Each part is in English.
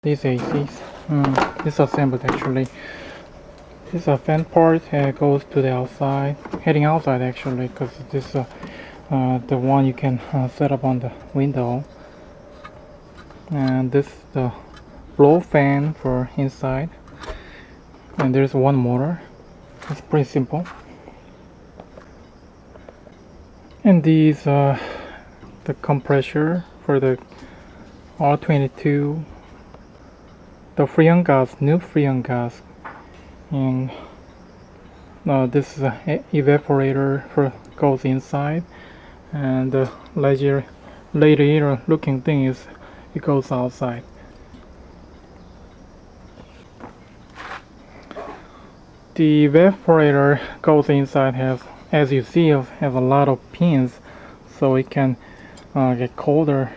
these ACs. This assembled actually. This fan part goes to the outside, heading outside actually, because this the one you can set up on the window. And this is the blow fan for inside. And there's one motor. It's pretty simple. And these are the compressor for the R22, the freon gas, new freon gas. And this is an evaporator for goes inside, and the radiator looking thing is it goes outside. The evaporator goes inside has, as you see, has a lot of pins, so it can get colder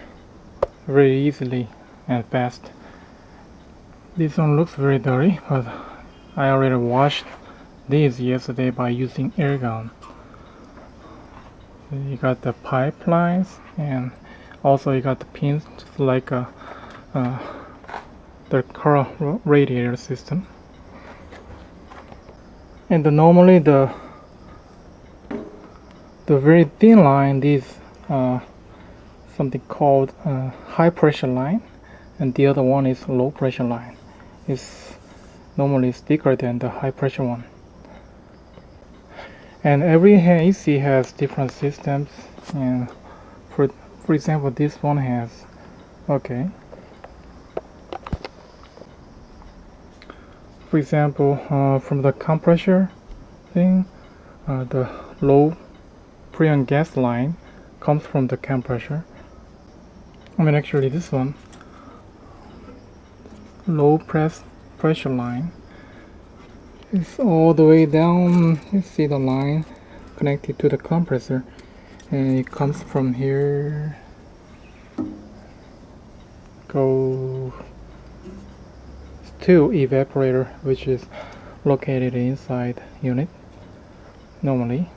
very easily and fast. This one looks very dirty, but I already washed these yesterday by using air gun. You got the pipelines, and also you got the pins just like the car radiator system. And normally the very thin line is something called high pressure line, and the other one is low pressure line. It's normally thicker than the high pressure one. And every AC has different systems, and for example this one has, okay, for example from the compressor thing, the low freon gas line comes from the compressor. I mean actually this one, low pressure line, it's all the way down. You see the line connected to the compressor, and it comes from here, go to evaporator, which is located inside unit normally.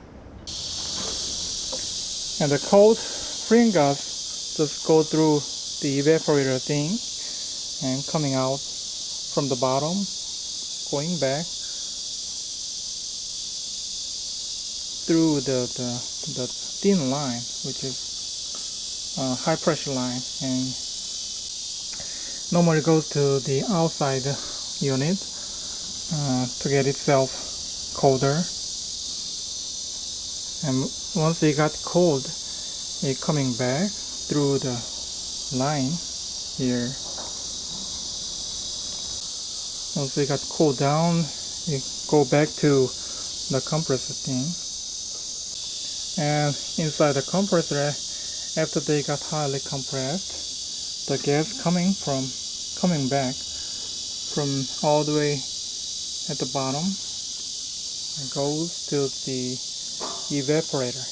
And the cold freon gas just go through the evaporator thing and coming out from the bottom, going back through the thin line, which is high pressure line, and normally goes to the outside unit to get itself colder. And once it got cold, it coming back through the line here. Once it got cooled down, it go back to the compressor thing. And inside the compressor, after they got highly compressed, the gas coming back from all the way at the bottom and goes to the evaporator.